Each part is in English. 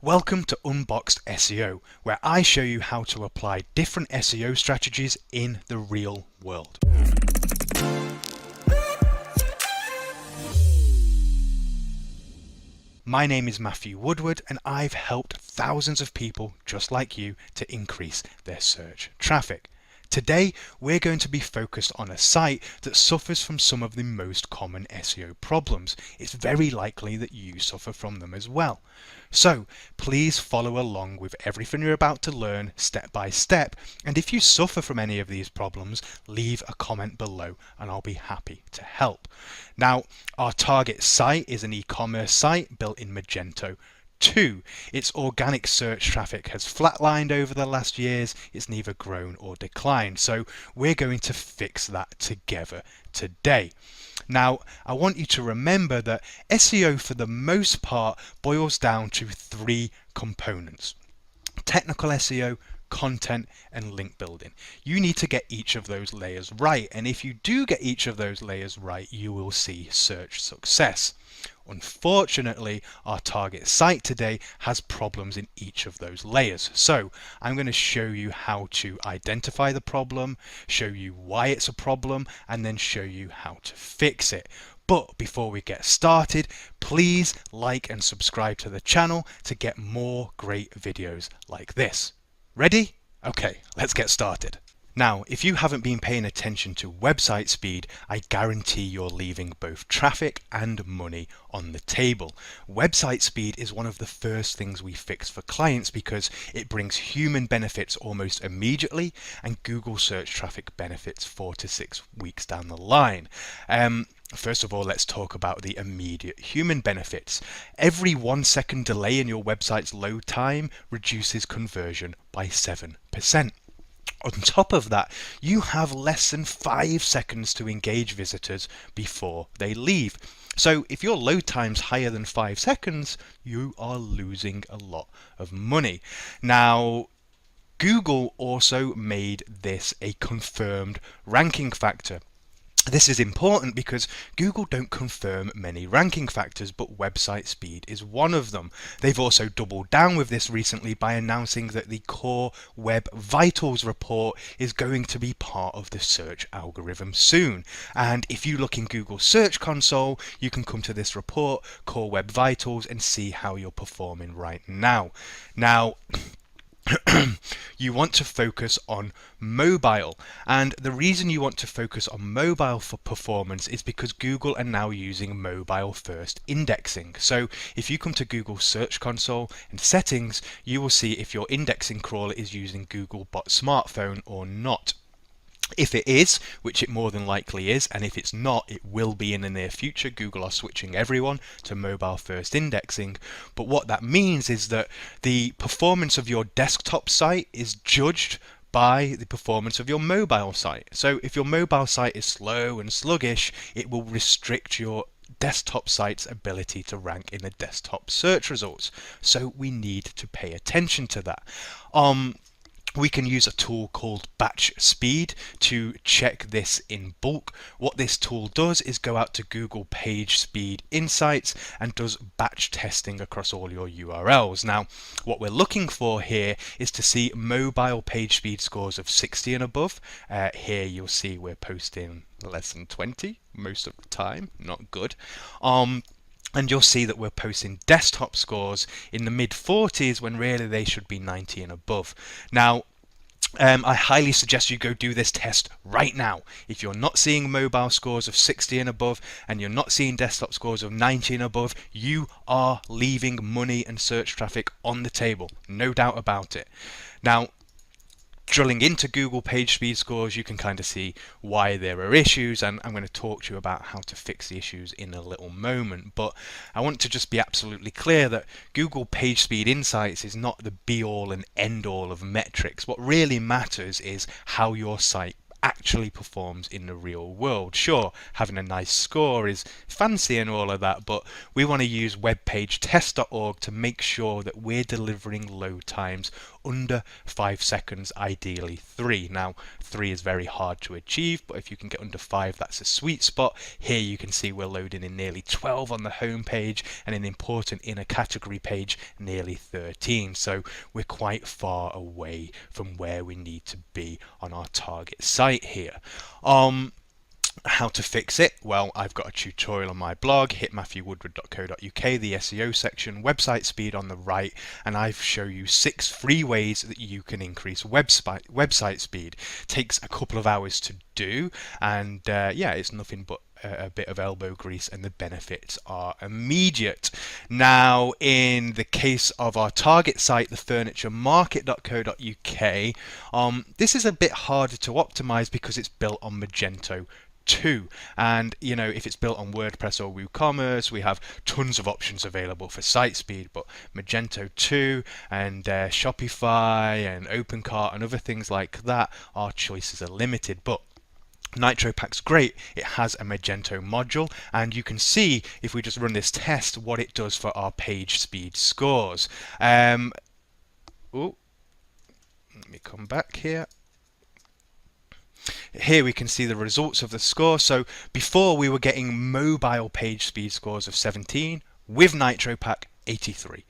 Welcome to Unboxed SEO, where I show you how to apply different SEO strategies in the real world. My name is Matthew Woodward, and I've helped thousands of people just like you to increase their search traffic. Today, we're going to be focused on a site that suffers from some of the most common SEO problems. It's very likely that you suffer from them as well. So please follow along with everything you're about to learn step by step. And if you suffer from any of these problems, leave a comment below and I'll be happy to help. Now, our target site is an e-commerce site built in Magento 2. Its organic search traffic has flatlined over the last years. It's neither grown or declined. So we're going to fix that together today. Now, I want you to remember that SEO for the most part boils down to three components: technical SEO, content, and link building. You need to get each of those layers right, and if you do get each of those layers right, you will see search success. Unfortunately, our target site today has problems in each of those layers. So I'm going to show you how to identify the problem, show you why it's a problem, and then show you how to fix it. But before we get started, please like and subscribe to the channel to get more great videos like this. Ready? Okay, let's get started. Now, if you haven't been paying attention to website speed, I guarantee you're leaving both traffic and money on the table. Website speed is one of the first things we fix for clients because it brings human benefits almost immediately and Google search traffic benefits 4 to 6 weeks down the line. First of all, let's talk about the immediate human benefits. Every 1 second delay in your website's load time reduces conversion by 7%. On top of that, you have less than 5 seconds to engage visitors before they leave. So if your load time's higher than 5 seconds, you are losing a lot of money. Now, Google also made this a confirmed ranking factor. This is important because Google don't confirm many ranking factors, but website speed is one of them. They've also doubled down with this recently by announcing that the Core Web Vitals report is going to be part of the search algorithm soon. And if you look in Google Search Console, you can come to this report, Core Web Vitals, and see how you're performing right now. Now, you want to focus on mobile, and the reason you want to focus on mobile for performance is because Google are now using mobile first indexing. So if you come to Google Search Console and settings, you will see if your indexing crawler is using Googlebot Smartphone or not. If it is, which it more than likely is, and if it's not, it will be in the near future. Google are switching everyone to mobile first indexing. But what that means is that the performance of your desktop site is judged by the performance of your mobile site. So if your mobile site is slow and sluggish, it will restrict your desktop site's ability to rank in the desktop search results. So we need to pay attention to that. We can use a tool called Batch Speed to check this in bulk. What this tool does is go out to Google Page Speed Insights and does batch testing across all your URLs. Now, what we're looking for here is to see mobile page speed scores of 60 and above. Here you'll see we're posting less than 20 most of the time, not good. And you'll see that we're posting desktop scores in the mid-40s when really they should be 90 and above. Now, I highly suggest you go do this test right now. If you're not seeing mobile scores of 60 and above and you're not seeing desktop scores of 90 and above, you are leaving money and search traffic on the table, no doubt about it. Now, drilling into Google page speed scores, you can kind of see why there are issues, and I'm going to talk to you about how to fix the issues in a little moment. But I want to just be absolutely clear that Google Page Speed Insights is not the be-all and end-all of metrics. What really matters is how your site actually performs in the real world. Sure, having a nice score is fancy and all of that, but we want to use webpagetest.org to make sure that we're delivering load times under 5 seconds, ideally 3. Now 3 is very hard to achieve, but if you can get under 5, that's a sweet spot. Here you can see we're loading in nearly 12 on the home page, and an important inner category page nearly 13. So we're quite far away from where we need to be on our target site here. How to fix it? Well, I've got a tutorial on my blog, hitmatthewwoodward.co.uk, the SEO section, website speed on the right, and I show you 6 free ways that you can increase website speed. Takes a couple of hours to do, and yeah, it's nothing but a bit of elbow grease, and the benefits are immediate. Now, in the case of our target site, thefurnituremarket.co.uk, this is a bit harder to optimize because it's built on Magento 2, and you know, if it's built on WordPress or WooCommerce, we have tons of options available for site speed, but Magento 2 and Shopify and OpenCart and other things like that, our choices are limited. But NitroPack's great. It has a Magento module, and you can see if we just run this test what it does for our page speed scores. Let me come back here. Here we can see the results of the score. So before we were getting mobile page speed scores of 17, with NitroPack 83.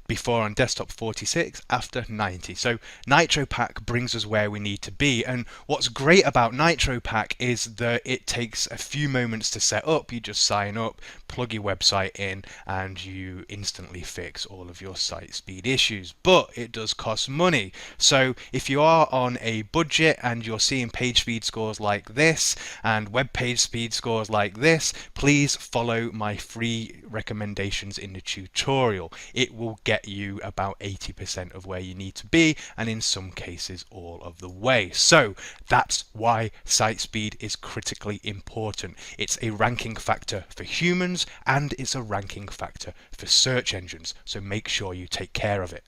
Before on desktop 46, after 90. So NitroPack brings us where we need to be, and what's great about NitroPack is that it takes a few moments to set up. You just sign up, plug your website in, and you instantly fix all of your site speed issues. But it does cost money. So if you are on a budget and you're seeing page speed scores like this and web page speed scores like this, please follow my free recommendations in the tutorial. It will get you about 80% of where you need to be, and in some cases all of the way. So that's why site speed is critically important. It's a ranking factor for humans, and it's a ranking factor for search engines, so make sure you take care of it.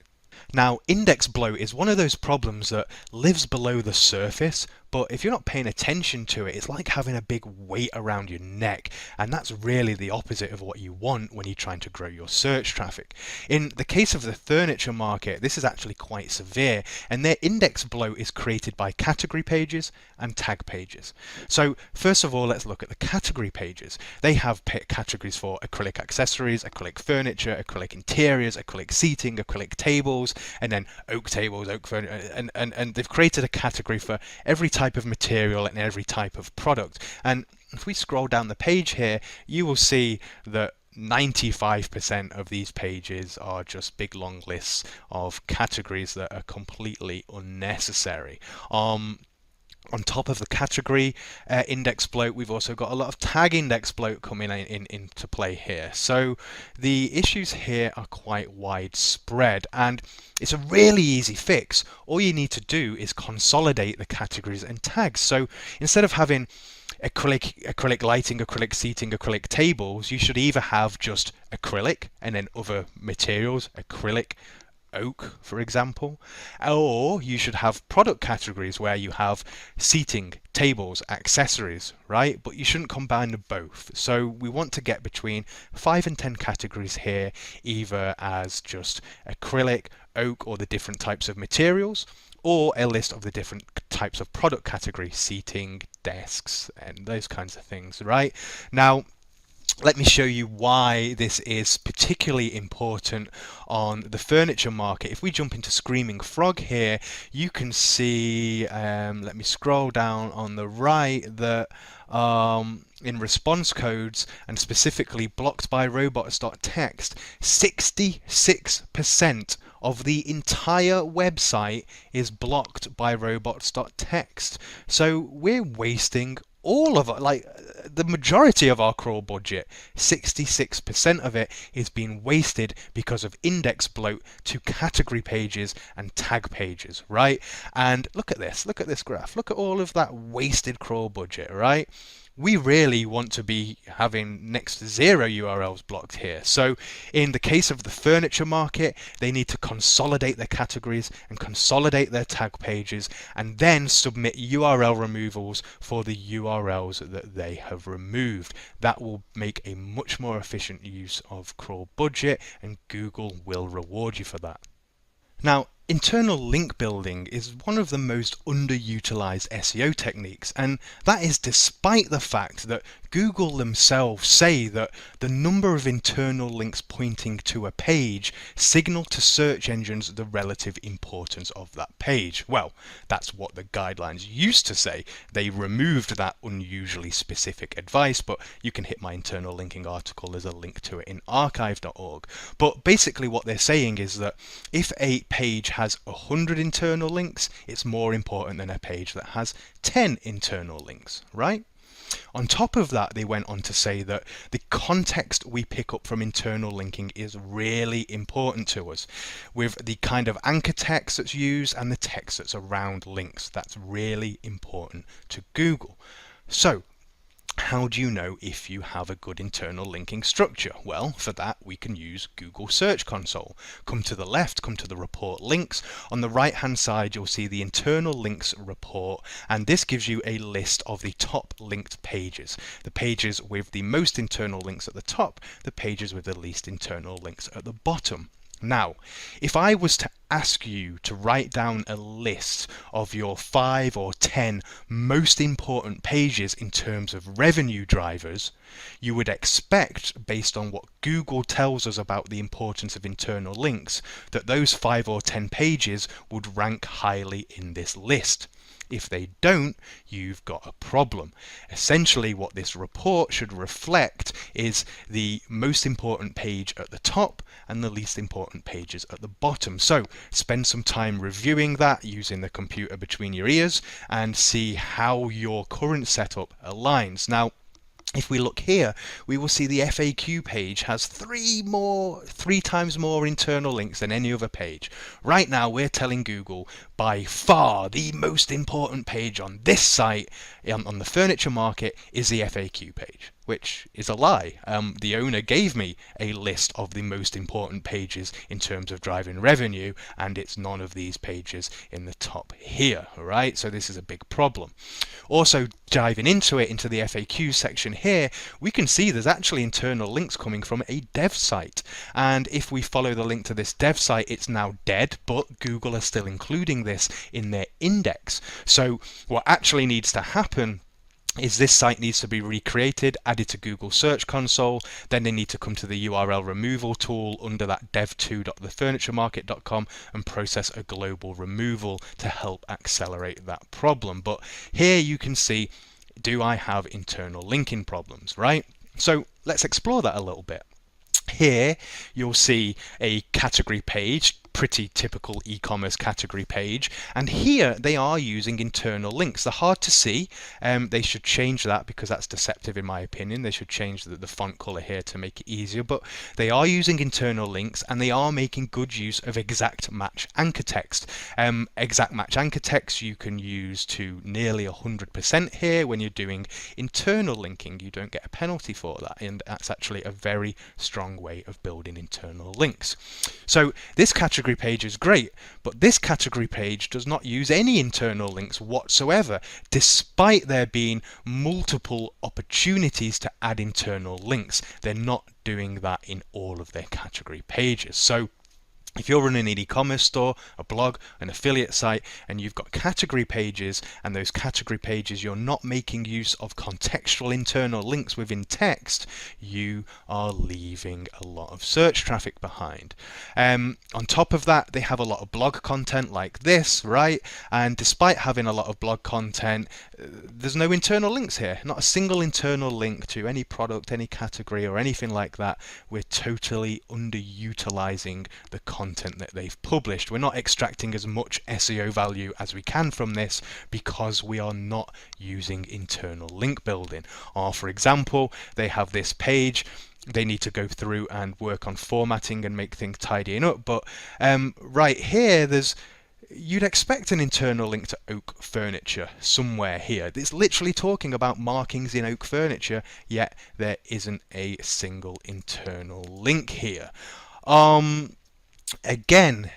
Now, index bloat is one of those problems that lives below the surface, but if you're not paying attention to it, it's like having a big weight around your neck, and that's really the opposite of what you want when you're trying to grow your search traffic. In the case of the furniture market, this is actually quite severe, and their index bloat is created by category pages and tag pages. So first of all, let's look at the category pages. They have categories for acrylic accessories, acrylic furniture, acrylic interiors, acrylic seating, acrylic tables, and then oak tables, oak furniture, and they've created a category for every type of material and every type of product. And if we scroll down the page here, you will see that 95% of these pages are just big long lists of categories that are completely unnecessary. On top of the category index bloat, we've also got a lot of tag index bloat coming into play here. So the issues here are quite widespread, and it's a really easy fix. All you need to do is consolidate the categories and tags. So instead of having acrylic lighting, acrylic seating, acrylic tables, you should either have just acrylic and then other materials, acrylic, oak, for example, or you should have product categories where you have seating, tables, accessories, right? But you shouldn't combine them both. So we want to get between 5 and 10 categories here, either as just acrylic, oak, or the different types of materials, or a list of the different types of product categories, seating, desks, and those kinds of things, right? Now, let me show you why this is particularly important on the furniture market. If we jump into Screaming Frog here, you can see, let me scroll down on the right, that in response codes, and specifically blocked by robots.txt, 66% of the entire website is blocked by robots.txt. So we're wasting all of it, like the majority of our crawl budget, 66% of it is being wasted because of index bloat to category pages and tag pages, right? And look at this graph, look at all of that wasted crawl budget, right? We really want to be having next to 0 URLs blocked here. So in the case of the furniture market, they need to consolidate their categories and consolidate their tag pages, and then submit URL removals for the URLs that they have removed. That will make a much more efficient use of crawl budget, and Google will reward you for that. Now, Internal link building is one of the most underutilized SEO techniques, and that is despite the fact that Google themselves say that the number of internal links pointing to a page signal to search engines the relative importance of that page. Well, that's what the guidelines used to say. They removed that unusually specific advice, but you can hit my internal linking article. There's a link to it in archive.org. But basically what they're saying is that if a page has 100 internal links, it's more important than a page that has 10 internal links, right? On top of that, they went on to say that the context we pick up from internal linking is really important to us, with the kind of anchor text that's used and the text that's around links. That's really important to Google. So, how do you know if you have a good internal linking structure? Well, for that we can use Google Search Console. Come to the left, come to the report links. On the right hand side you'll see the internal links report, and this gives you a list of the top linked pages. The pages with the most internal links at the top, the pages with the least internal links at the bottom. Now, if I was to ask you to write down a list of your 5 or 10 most important pages in terms of revenue drivers, you would expect, based on what Google tells us about the importance of internal links, that those 5 or 10 pages would rank highly in this list. If they don't, you've got a problem. Essentially, what this report should reflect is the most important page at the top and the least important pages at the bottom. So spend some time reviewing that using the computer between your ears and see how your current setup aligns. Now, if we look here, we will see the FAQ page has three times more internal links than any other page. Right now, we're telling Google by far the most important page on this site, on the furniture market, is the FAQ page, which is a lie. The owner gave me a list of the most important pages in terms of driving revenue, and it's none of these pages in the top here, right? So this is a big problem. Also, diving into the FAQ section here, we can see there's actually internal links coming from a dev site. And if we follow the link to this dev site, it's now dead, but Google are still including this in their index. So what actually needs to happen is this site needs to be recreated, added to Google Search Console, then they need to come to the URL removal tool under that dev2.thefurnituremarket.com and process a global removal to help accelerate that problem. But here you can see, do I have internal linking problems, right? So let's explore that a little bit. Here you'll see a category page, pretty typical e-commerce category page, and here they are using internal links. They're hard to see. They should change that because that's deceptive in my opinion. They should change the font color here to make it easier, but they are using internal links and they are making good use of exact match anchor text. Exact match anchor text you can use to nearly 100% here. When you're doing internal linking, you don't get a penalty for that, and that's actually a very strong way of building internal links. So this category page is great, but this category page does not use any internal links whatsoever, despite there being multiple opportunities to add internal links. They're not doing that in all of their category pages. So if you're running an e-commerce store, a blog, an affiliate site, and you've got category pages, and those category pages you're not making use of contextual internal links within text, you are leaving a lot of search traffic behind. On top of that, they have a lot of blog content like this, right? And despite having a lot of blog content, there's no internal links here. Not a single internal link to any product, any category, or anything like that. We're totally underutilizing the content that they've published. We're not extracting as much SEO value as we can from this because we are not using internal link building. Or for example, they have this page, they need to go through and work on formatting and make things tidying up, but right here you'd expect an internal link to oak furniture somewhere here. It's literally talking about markings in oak furniture, yet there isn't a single internal link here. Again,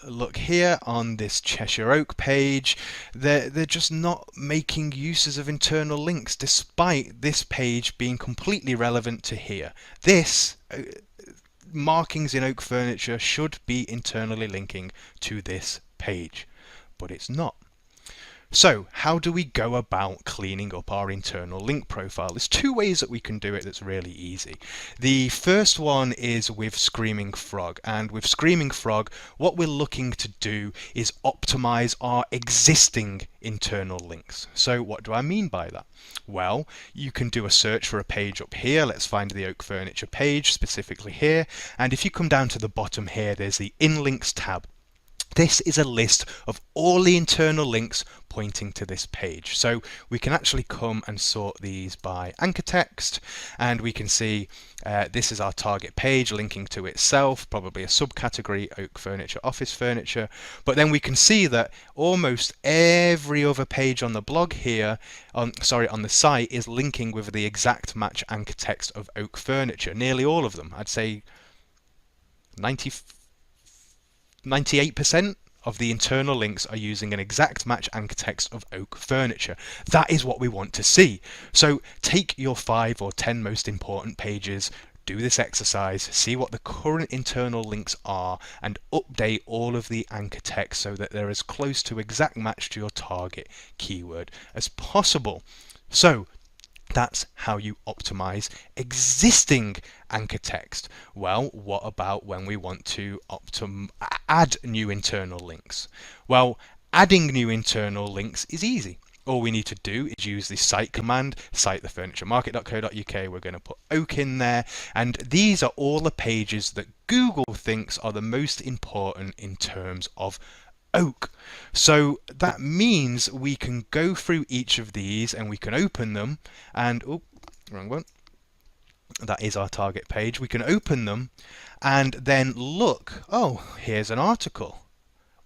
look here on this Cheshire Oak page, they're just not making uses of internal links despite this page being completely relevant to here. This markings in oak furniture should be internally linking to this page, but it's not. So how do we go about cleaning up our internal link profile? There's two ways that we can do it that's really easy. The first one is with Screaming Frog, and with Screaming Frog what we're looking to do is optimize our existing internal links. So what do I mean by that? Well, you can do a search for a page up here. Let's find the oak furniture page specifically here, and if you come down to the bottom here, there's the In Links tab. This is a list of all the internal links pointing to this page. So we can actually come and sort these by anchor text, and we can see this is our target page linking to itself, probably a subcategory, oak furniture, office furniture. But then we can see that almost every other page on the blog here, on the site, is linking with the exact match anchor text of oak furniture. Nearly all of them. I'd say 98% of the internal links are using an exact match anchor text of oak furniture. That is what we want to see. So take your 5 or 10 most important pages, do this exercise, see what the current internal links are, and update all of the anchor text so that they're as close to exact match to your target keyword as possible. So that's how you optimize existing anchor text. Well, what about when we want to add new internal links? Well, adding new internal links is easy. All we need to do is use the cite command, cite thefurnituremarket.co.uk. We're going to put oak in there, and these are all the pages that Google thinks are the most important in terms of oak. So that means we can go through each of these and we can open them, and wrong one. That is our target page. We can open them and then look, here's an article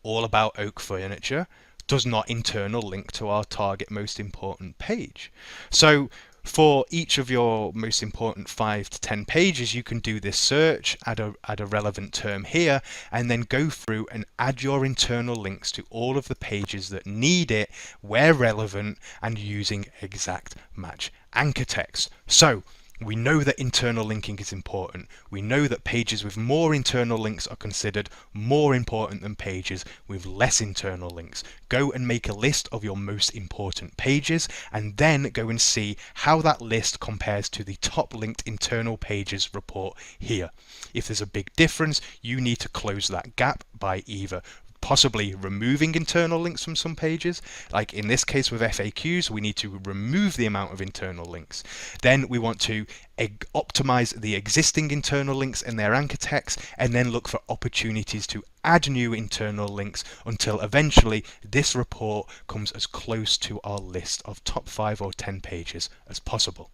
all about oak furniture, does not internal link to our target most important page. So for each of your most important 5 to 10 pages, you can do this search, add a relevant term here, and then go through and add your internal links to all of the pages that need it, where relevant, and using exact match anchor text. So we know that internal linking is important. We know that pages with more internal links are considered more important than pages with less internal links. Go and make a list of your most important pages, and then go and see how that list compares to the top linked internal pages report here. If there's a big difference, you need to close that gap by either possibly removing internal links from some pages. Like in this case with FAQs, we need to remove the amount of internal links. Then we want to optimize the existing internal links and their anchor text, and then look for opportunities to add new internal links until eventually this report comes as close to our list of top 5 or 10 pages as possible.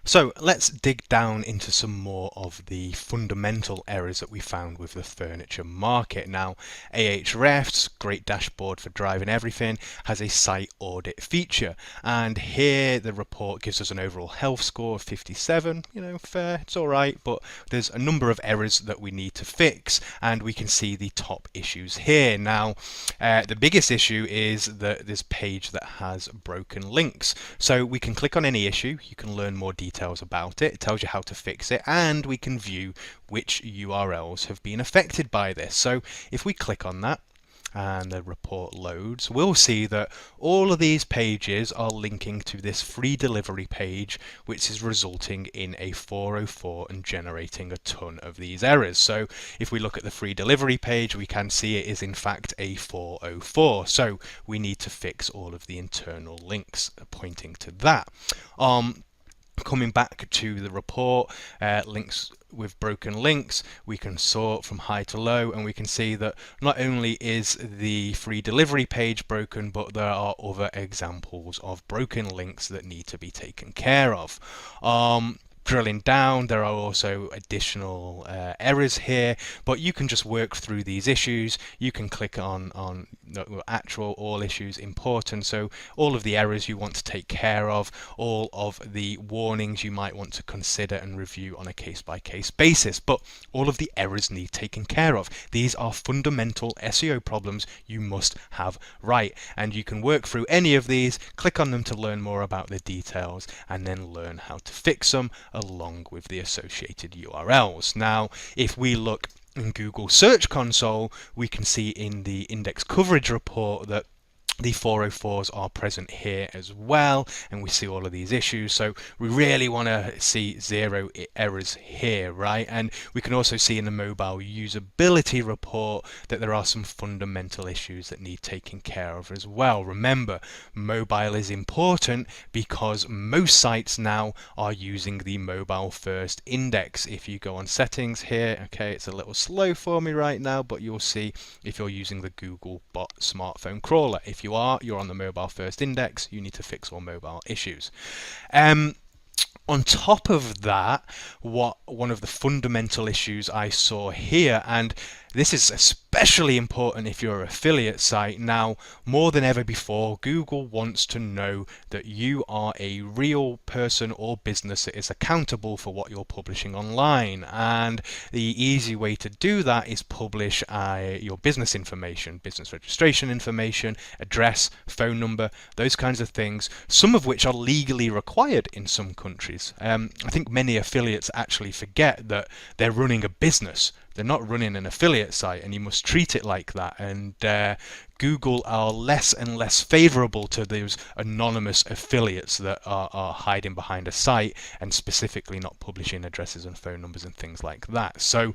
So let's dig down into some more of the fundamental errors that we found with the furniture market. Now, Ahrefs, great dashboard for driving everything, has a site audit feature, and here the report gives us an overall health score of 57. Fair, it's all right, but there's a number of errors that we need to fix, and we can see the top issues here. Now, the biggest issue is this page that has broken links. So we can click on any issue, you can learn more details about it, it tells you how to fix it, and we can view which URLs have been affected by this. So if we click on that and the report loads, we'll see that all of these pages are linking to this free delivery page, which is resulting in a 404 and generating a ton of these errors. So if we look at the free delivery page, we can see it is in fact a 404. So we need to fix all of the internal links pointing to that. Coming back to the report, links with broken links, we can sort from high to low, and we can see that not only is the free delivery page broken, but there are other examples of broken links that need to be taken care of. Drilling down, there are also additional errors here, but you can just work through these issues. You can click on actual all issues important, so all of the errors you want to take care of, all of the warnings you might want to consider and review on a case-by-case basis, but all of the errors need taken care of. These are fundamental SEO problems you must have right, and you can work through any of these, click on them to learn more about the details, and then learn how to fix them along with the associated URLs. Now, if we look in Google Search Console, we can see in the index coverage report that the 404s are present here as well, and we see all of these issues. So we really want to see 0 errors here, right? And we can also see in the mobile usability report that there are some fundamental issues that need taking care of as well. Remember, mobile is important because most sites now are using the mobile first index. If you go on settings here, okay, it's a little slow for me right now, but you'll see if you're using the Google Bot smartphone crawler. If you're on the mobile first index, you need to fix all mobile issues. On top of that, one of the fundamental issues I saw here, and this is especially important if you're an affiliate site. Now, more than ever before, Google wants to know that you are a real person or business that is accountable for what you're publishing online. And the easy way to do that is publish your business information, business registration information, address, phone number, those kinds of things, some of which are legally required in some countries. I think many affiliates actually forget that they're running a business. They're not running an affiliate site, and you must treat it like that. And Google are less and less favorable to those anonymous affiliates that are hiding behind a site and specifically not publishing addresses and phone numbers and things like that. So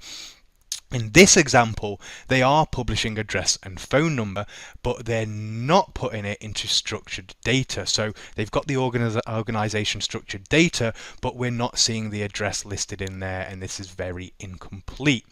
in this example, they are publishing address and phone number, but they're not putting it into structured data. So they've got the organization structured data, but we're not seeing the address listed in there, and this is very incomplete.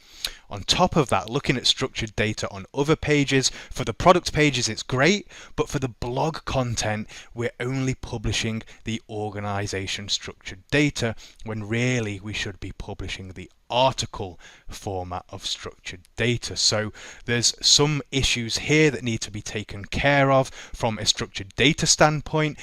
On top of that, looking at structured data on other pages, for the product pages it's great, but for the blog content we're only publishing the organization structured data when really we should be publishing the article format of structured data. So there's some issues here that need to be taken care of from a structured data standpoint.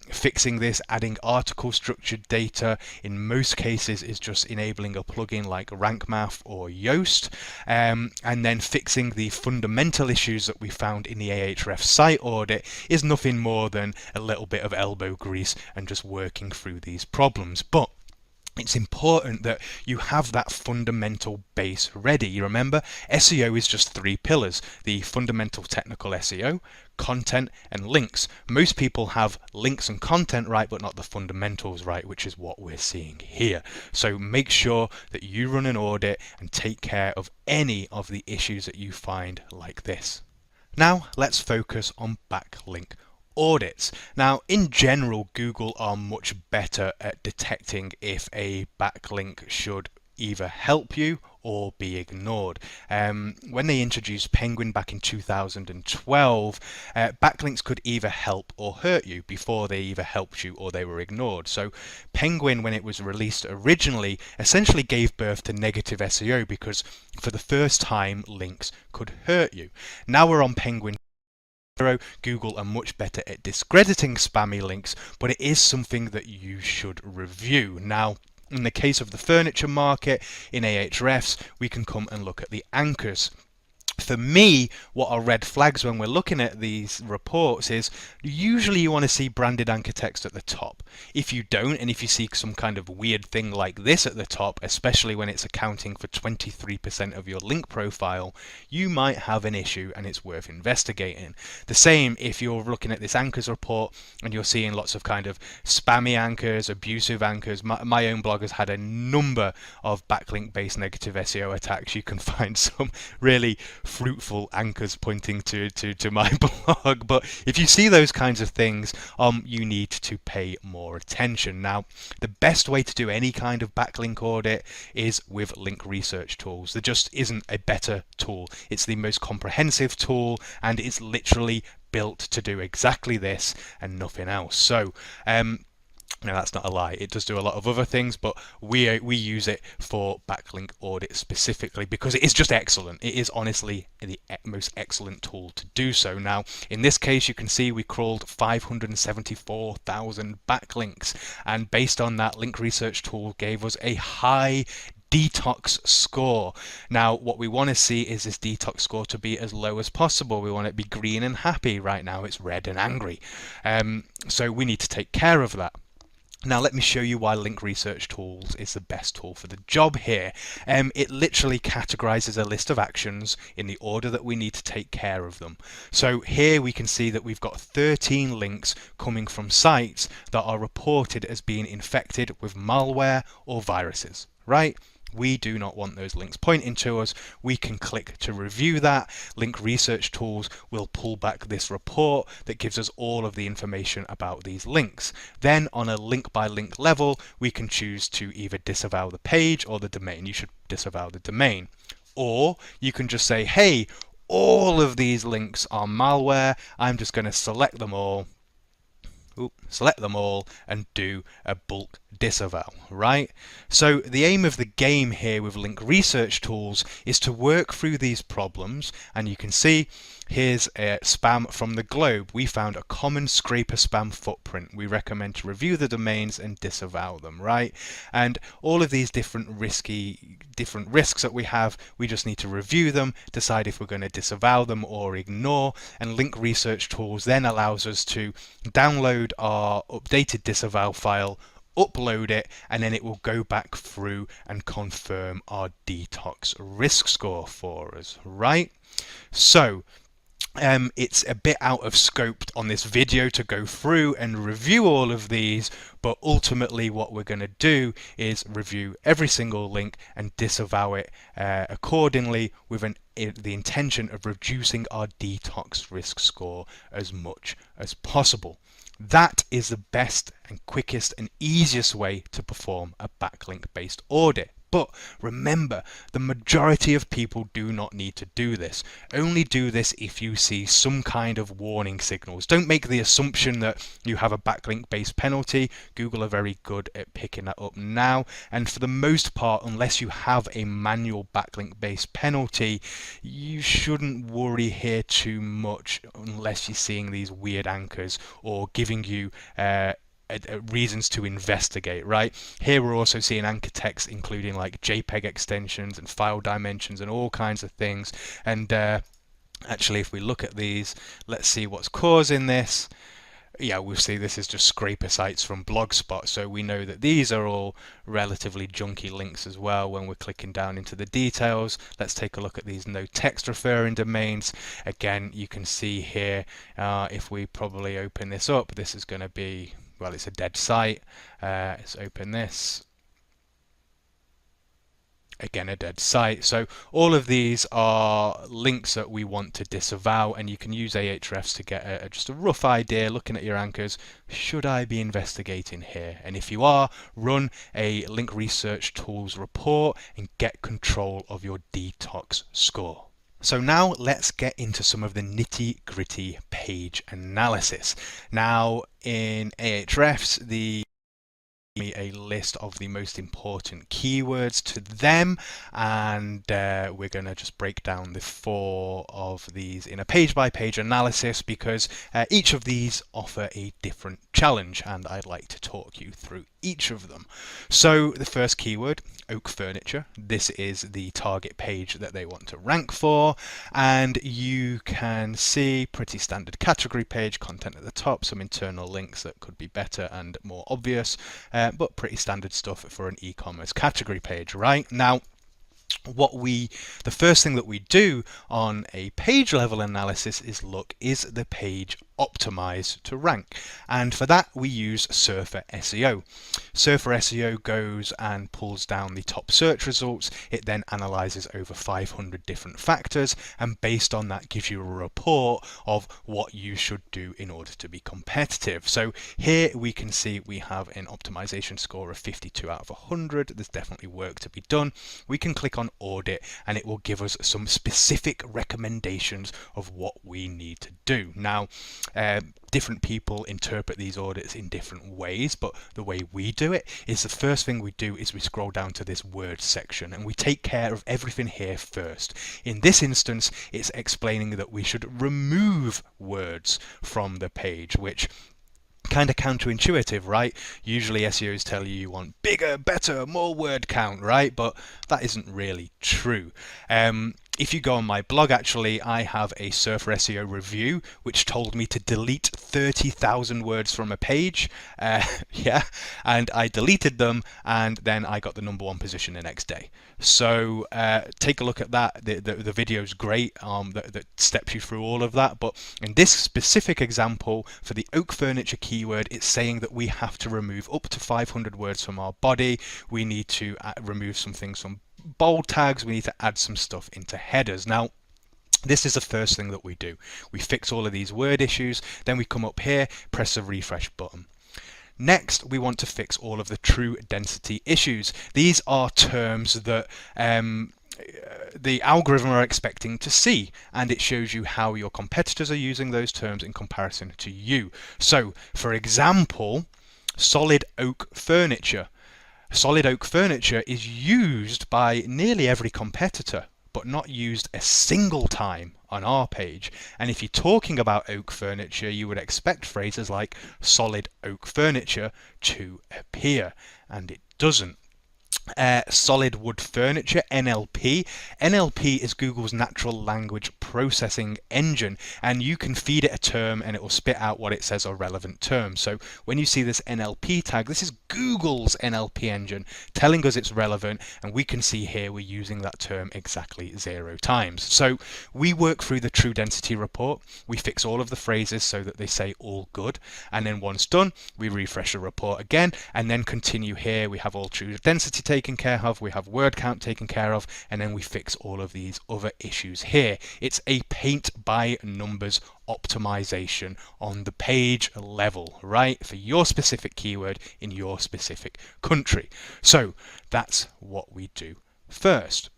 Fixing this, adding article structured data in most cases is just enabling a plugin like Rank Math or Yoast, and then fixing the fundamental issues that we found in the Ahrefs site audit is nothing more than a little bit of elbow grease and just working through these problems. But it's important that you have that fundamental base ready. You remember, SEO is just 3 pillars: the fundamental technical SEO, content, and links. Most people have links and content right, but not the fundamentals right, which is what we're seeing here. So make sure that you run an audit and take care of any of the issues that you find like this. Now let's focus on backlink audits. Now, in general, Google are much better at detecting if a backlink should either help you or be ignored. When they introduced Penguin back in 2012, backlinks could either help or hurt you before they either helped you or they were ignored. So Penguin, when it was released originally, essentially gave birth to negative SEO because for the first time links could hurt you. Now we're on Penguin. Google are much better at discrediting spammy links, but it is something that you should review. Now, in the case of the furniture market, in Ahrefs, we can come and look at the anchors. For me, what are red flags when we're looking at these reports is usually you want to see branded anchor text at the top. If you don't, and if you see some kind of weird thing like this at the top, especially when it's accounting for 23% of your link profile, you might have an issue and it's worth investigating. The same if you're looking at this anchors report and you're seeing lots of kind of spammy anchors, abusive anchors. My own blog has had a number of backlink based negative SEO attacks. You can find some really fruitful anchors pointing to my blog, but if you see those kinds of things, you need to pay more attention. Now, the best way to do any kind of backlink audit is with link research tools. There just isn't a better tool. It's the most comprehensive tool, and it's literally built to do exactly this and nothing else. So now that's not a lie, it does do a lot of other things, but we use it for backlink audit specifically because it is just excellent. It is honestly the most excellent tool to do so. Now, in this case, you can see we crawled 574,000 backlinks, and based on that, link research tool gave us a high detox score. Now, what we want to see is this detox score to be as low as possible. We want it to be green and happy. Right now it's red and angry. So we need to take care of that. Now let me show you why Link Research Tools is the best tool for the job here. It literally categorizes a list of actions in the order that we need to take care of them. So here we can see that we've got 13 links coming from sites that are reported as being infected with malware or viruses, right? We do not want those links pointing to us. We can click to review that. Link Research Tools will pull back this report that gives us all of the information about these links. Then on a link by link level, we can choose to either disavow the page or the domain. You should disavow the domain. Or you can just say, hey, all of these links are malware. I'm just going to select them all and do a bulk disavow, right? So the aim of the game here with Link Research Tools is to work through these problems, and you can see here's a spam from the globe. We found a common scraper spam footprint. We recommend to review the domains and disavow them, right? And all of these different risks that we have, we just need to review them, decide if we're going to disavow them or ignore, and Link Research Tools then allows us to download our updated disavow file, upload it, and then it will go back through and confirm our detox risk score for us, right? So it's a bit out of scope on this video to go through and review all of these, but ultimately what we're going to do is review every single link and disavow it accordingly with the intention of reducing our detox risk score as much as possible. That is the best and quickest and easiest way to perform a backlink-based audit. But remember, the majority of people do not need to do this. Only do this if you see some kind of warning signals. Don't make the assumption that you have a backlink-based penalty. Google are very good at picking that up now. And for the most part, unless you have a manual backlink-based penalty, you shouldn't worry here too much unless you're seeing these weird anchors or giving you reasons to investigate, right? Here we're also seeing anchor text including like JPEG extensions and file dimensions and all kinds of things. And actually, if we look at these, let's see what's causing this. Yeah, we'll see this is just scraper sites from Blogspot, so we know that these are all relatively junky links as well when we're clicking down into the details. Let's take a look at these no text referring domains. Again, you can see here, if we probably open this up, this is going to be, well, it's a dead site. Let's open this. Again, a dead site. So all of these are links that we want to disavow, and you can use Ahrefs to get just a rough idea, looking at your anchors. Should I be investigating here? And if you are, run a Link Research Tools report and get control of your detox score. So now let's get into some of the nitty-gritty page analysis. Now in Ahrefs, a list of the most important keywords to them, and we're going to just break down the 4 of these in a page-by-page analysis because each of these offer a different challenge, and I'd like to talk you through each of them. So the first keyword, oak furniture. This is the target page that they want to rank for, and you can see pretty standard category page, content at the top, some internal links that could be better and more obvious, but pretty standard stuff for an e-commerce category page, right? Now, the first thing that we do on a page level analysis is look, is the page optimized to rank? And for that we use Surfer SEO. Surfer SEO goes and pulls down the top search results. It then analyzes over 500 different factors, and based on that gives you a report of what you should do in order to be competitive. So here we can see we have an optimization score of 52 out of 100. There's definitely work to be done. We can click on audit and it will give us some specific recommendations of what we need to do. Now, different people interpret these audits in different ways, but the way we do it is the first thing we do is we scroll down to this words section and we take care of everything here first. In this instance, it's explaining that we should remove words from the page, which kind of counterintuitive, right? Usually SEOs tell you you want bigger, better, more word count, right? But that isn't really true. If you go on my blog, actually, I have a SEO SEO review which told me to delete 30,000 words from a page. Yeah, and I deleted them, and then I got the #1 position the next day. So take a look at that. The video is great, that steps you through all of that. But in this specific example, for the oak furniture keyword, it's saying that we have to remove up to 500 words from our body. We need to remove some things from bold tags. We need to add some stuff into headers. Now, this is the first thing that we do. We fix all of these word issues, then we come up here, press the refresh button. Next, we want to fix all of the true density issues. These are terms that the algorithm are expecting to see, and it shows you how your competitors are using those terms in comparison to you. So, for example, solid oak furniture. Solid oak furniture is used by nearly every competitor, but not used a single time on our page. And if you're talking about oak furniture, you would expect phrases like solid oak furniture to appear, and it doesn't. Solid wood furniture, NLP. NLP is Google's natural language processing engine, and you can feed it a term and it will spit out what it says are relevant terms. So when you see this NLP tag, this is Google's NLP engine telling us it's relevant, and we can see here we're using that term exactly 0 times. So we work through the true density report, we fix all of the phrases so that they say all good, and then once done, we refresh the report again, and then continue here. We have all true density taken care of, we have word count taken care of, and then we fix all of these other issues here. It's a paint by numbers optimization on the page level, right, for your specific keyword in your specific country. So that's what we do first.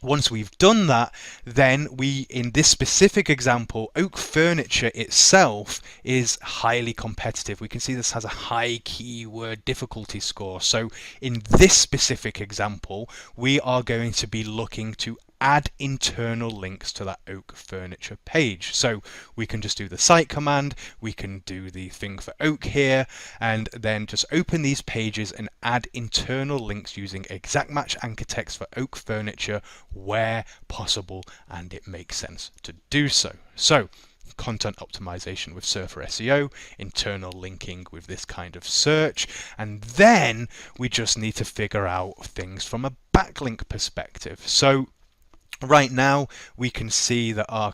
Once we've done that, then we, in this specific example, oak furniture itself is highly competitive. We can see this has a high keyword difficulty score. So in this specific example, we are going to be looking to add internal links to that oak furniture page. So we can just do the cite command, we can do the thing for oak here, and then just open these pages and add internal links using exact match anchor text for oak furniture where possible and it makes sense to do so. So content optimization with SEO SEO, internal linking with this kind of search, and then we just need to figure out things from a backlink perspective. So right now we can see that our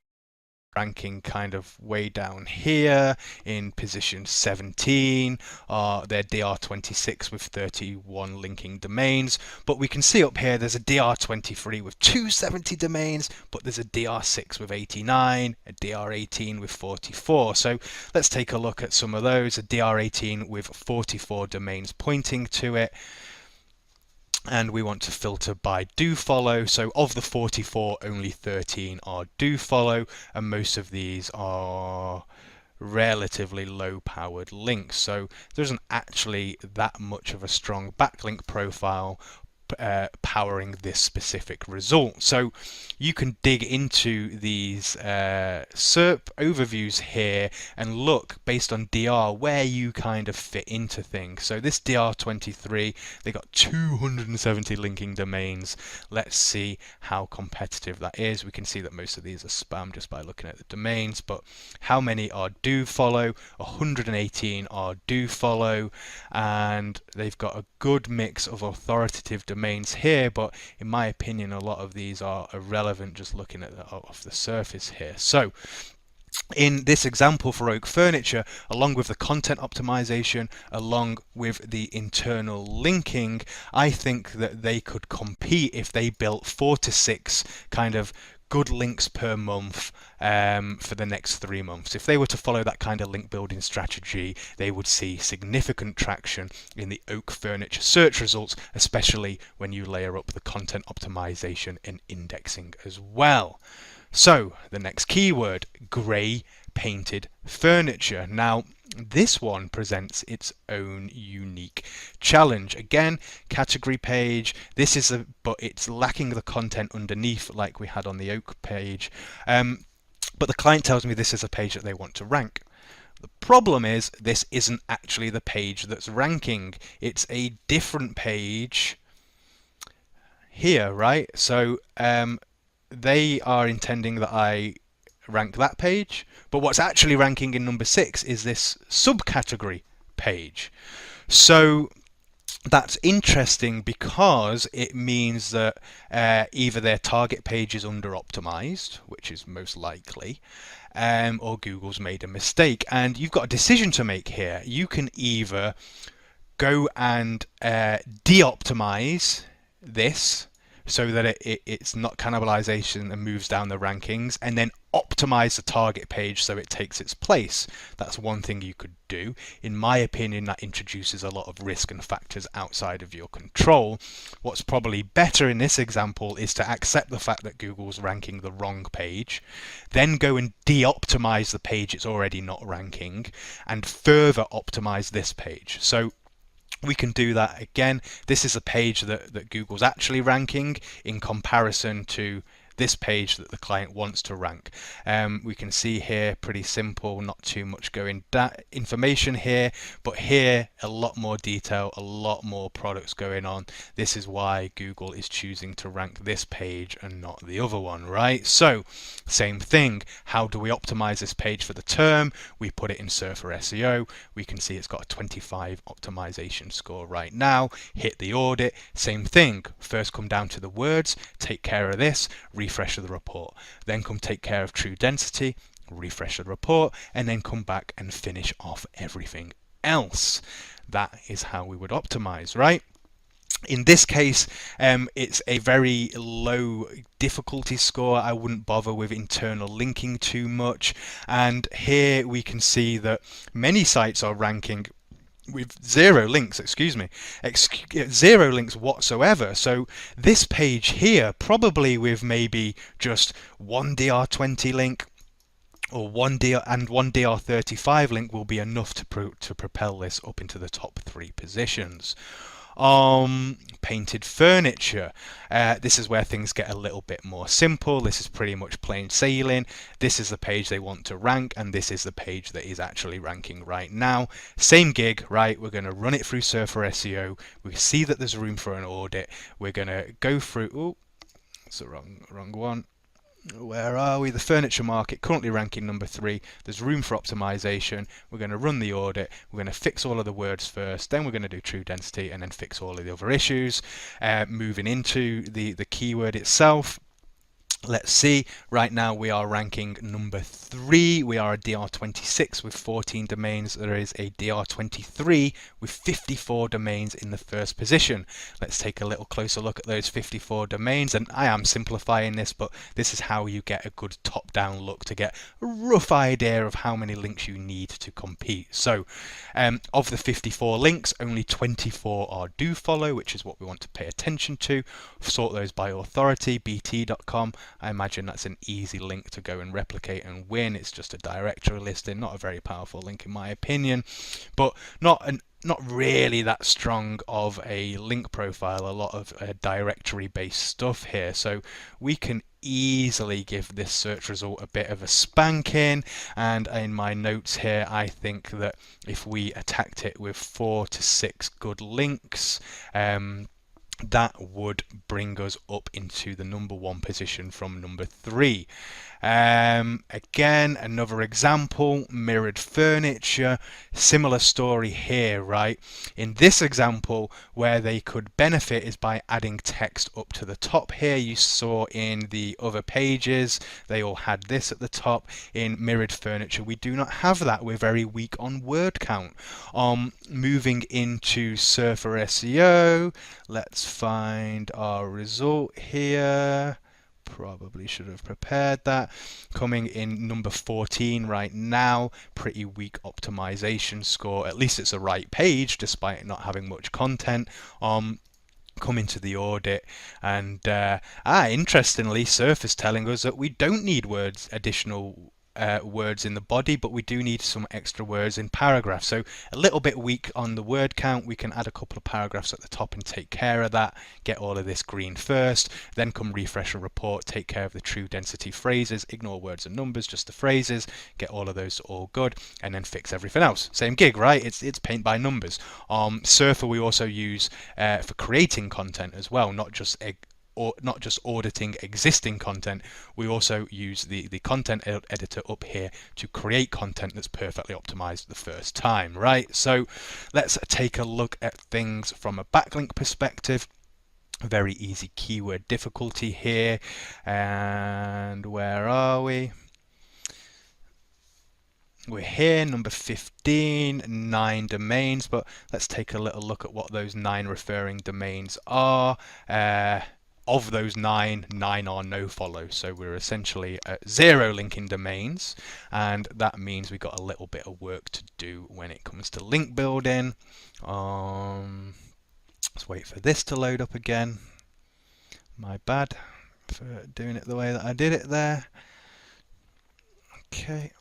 ranking kind of way down here in position 17, they're DR26 with 31 linking domains, but we can see up here there's a DR23 with 270 domains, but there's a DR6 with 89, a DR18 with 44. So let's take a look at some of those. A DR18 with 44 domains pointing to it, and we want to filter by do follow. So of the 44, only 13 are do follow, and most of these are relatively low powered links. So there isn't actually that much of a strong backlink profile powering this specific result. So you can dig into these SERP overviews here and look based on DR where you kind of fit into things. So this DR23, they got 270 linking domains. Let's see how competitive that is. We can see that most of these are spam just by looking at the domains, but how many are do follow? 118 are do follow, and they've got a good mix of authoritative domains here, but in my opinion a lot of these are irrelevant just looking at off the surface here. So in this example for oak furniture, along with the content optimization, along with the internal linking, I think that they could compete if they built 4 to 6 kind of good links per month for the next 3 months. If they were to follow that kind of link building strategy, they would see significant traction in the oak furniture search results, especially when you layer up the content optimization and indexing as well. So the next keyword, grey painted furniture. Now this one presents its own unique challenge. Again, category page. This is but it's lacking the content underneath like we had on the oak page. But the client tells me this is a page that they want to rank. The problem is this isn't actually the page that's ranking. It's a different page here, right? So they are intending that I rank that page, but what's actually ranking in number 6 is this subcategory page. So that's interesting because it means that either their target page is under optimized, which is most likely, or Google's made a mistake. And you've got a decision to make here. You can either go and de-optimize this so that it's not cannibalization and moves down the rankings, and then optimize the target page so it takes its place. That's one thing you could do. In my opinion, that introduces a lot of risk and factors outside of your control. What's probably better in this example is to accept the fact that Google's ranking the wrong page, then go and de-optimize the page it's already not ranking, and further optimize this page. So we can do that again. This is a page that Google's actually ranking in comparison to this page that the client wants to rank. We can see here, pretty simple, not too much going information here, but here a lot more detail, a lot more products going on. This is why Google is choosing to rank this page and not the other one, right? So same thing, how do we optimize this page for the term? We put it in SEO for SEO. We can see it's got a 25 optimization score right now. Hit the audit, same thing. First come down to the words, take care of this, refresh the report, then come take care of true density, refresh the report, and then come back and finish off everything else. That is how we would optimize, right? In this case, it's a very low difficulty score. I wouldn't bother with internal linking too much. And here we can see that many sites are ranking with zero links, zero links whatsoever. So this page here, probably with maybe just one DR20 link or one DR35 link, will be enough to propel this up into the top 3 positions. Painted furniture. This is where things get a little bit more simple. This is pretty much plain sailing. This is the page they want to rank, and this is the page that is actually ranking right now. Same gig, right? We're going to run it through SEO for SEO. We see that there's room for an audit. We're going to go through. Oh, it's the wrong one. Where are we? The furniture market, currently ranking number 3. There's room for optimization. We're going to run the audit. We're going to fix all of the words first. Then we're going to do true density and then fix all of the other issues. Moving into the keyword itself. Let's see, right now we are ranking number 3. We are a DR26 with 14 domains. There is a DR23 with 54 domains in the first position. Let's take a little closer look at those 54 domains, and I am simplifying this, but this is how you get a good top-down look to get a rough idea of how many links you need to compete. So of the 54 links, only 24 are do follow, which is what we want to pay attention to. Sort those by authority, bt.com. I imagine that's an easy link to go and replicate and win. It's just a directory listing, not a very powerful link in my opinion, but not really that strong of a link profile. A lot of directory based stuff here, so we can easily give this search result a bit of a spanking. And in my notes here, I think that if we attacked it with 4 to 6 good links, that would bring us up into the number 1 position from number 3. Again, another example, mirrored furniture, similar story here, right? In this example, where they could benefit is by adding text up to the top here. You saw in the other pages, they all had this at the top. In mirrored furniture, we do not have that. We're very weak on word count. Moving into SEO for SEO, let's find our result here. Probably should have prepared that. Coming in number 14 right now, pretty weak optimization score. At least it's the right page despite not having much content. Come into the audit, and interestingly, SERF is telling us that we don't need additional words in the body, but we do need some extra words in paragraphs. So a little bit weak on the word count. We can add a couple of paragraphs at the top and take care of that. Get all of this green first, then come refresh a report, take care of the true density phrases, ignore words and numbers, just the phrases, get all of those all good, and then fix everything else. Same gig, right? It's paint by numbers. Surfer we also use for creating content as well, not just not just auditing existing content, we also use the content editor up here to create content that's perfectly optimized the first time, right? So let's take a look at things from a backlink perspective. Very easy keyword difficulty here. And where are we? We're here, number 15, 9 domains, but let's take a little look at what those 9 referring domains are. Of those 9, 9 are no follow, so we're essentially at 0 linking domains, and that means we've got a little bit of work to do when it comes to link building. Let's wait for this to load up again. My bad for doing it the way that I did it there. Okay.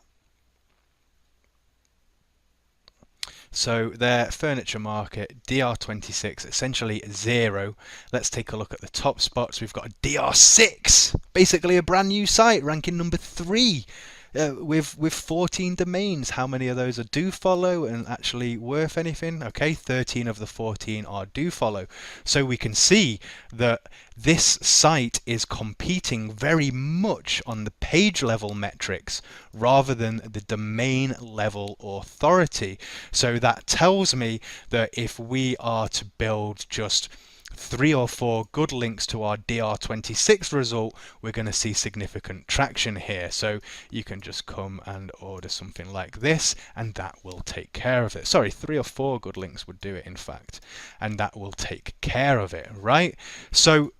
So their furniture market, DR26, essentially 0. Let's take a look at the top spots. We've got a DR6, basically a brand new site, ranking number 3. With 14 domains. How many of those are do follow and actually worth anything? Okay, 13 of the 14 are do follow. So we can see that this site is competing very much on the page level metrics rather than the domain level authority. So that tells me that if we are to build just 3 or 4 good links to our DR26 result, we're going to see significant traction here. So you can just come and order something like this, and that will take care of it. Sorry, 3 or 4 good links would do it, in fact, and that will take care of it, right? So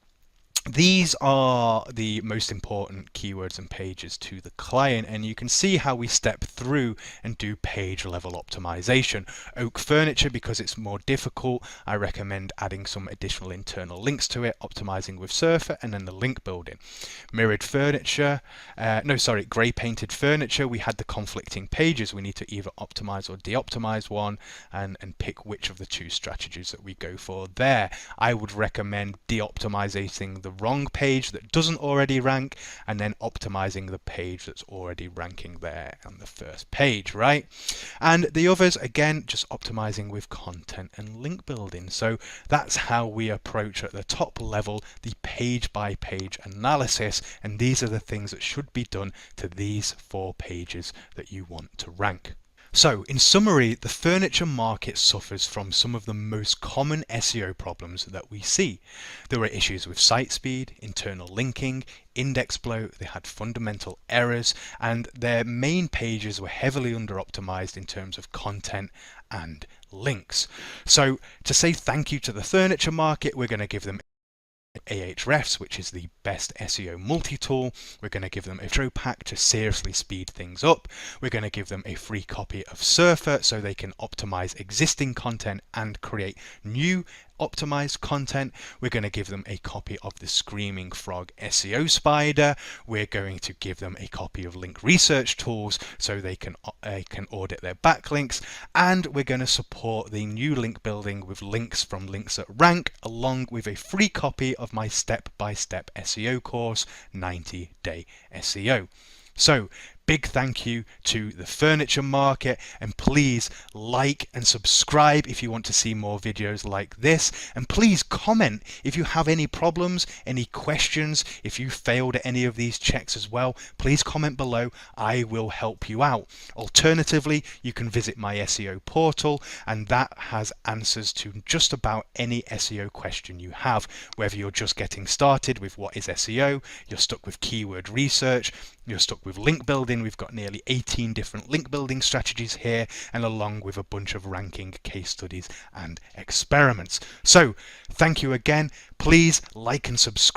these are the most important keywords and pages to the client, and you can see how we step through and do page level optimization. Oak furniture, because it's more difficult, I recommend adding some additional internal links to it, optimizing with Surfer, and then the link building. Mirrored furniture, grey painted furniture, we had the conflicting pages. We need to either optimize or de-optimize one and pick which of the 2 strategies that we go for there. I would recommend de-optimizing the wrong page that doesn't already rank, and then optimizing the page that's already ranking there on the first page, right? And the others, again, just optimizing with content and link building. So that's how we approach at the top level the page by page analysis, and these are the things that should be done to these 4 pages that you want to rank. So, in summary, the furniture market suffers from some of the most common SEO problems that we see. There were issues with site speed, internal linking, index bloat, they had fundamental errors, and their main pages were heavily under-optimized in terms of content and links. So, to say thank you to the furniture market, we're going to give them Ahrefs, which is the best SEO multi-tool. We're going to give them a intro pack to seriously speed things up. We're going to give them a free copy of Surfer so they can optimize existing content and create new optimized content. We're going to give them a copy of the Screaming Frog SEO Spider. We're going to give them a copy of Link Research Tools so they can audit their backlinks, and we're going to support the new link building with links from Links at Rank, along with a free copy of my step-by-step SEO course, 90-Day SEO. So, big thank you to the furniture market, and please like and subscribe if you want to see more videos like this, and please comment if you have any problems, any questions. If you failed at any of these checks as well, please comment below. I will help you out. Alternatively, you can visit my SEO portal, and that has answers to just about any SEO question you have, whether you're just getting started with what is SEO, you're stuck with keyword research, you're stuck with link building. We've got nearly 18 different link building strategies here, and along with a bunch of ranking case studies and experiments. So thank you again. Please like and subscribe.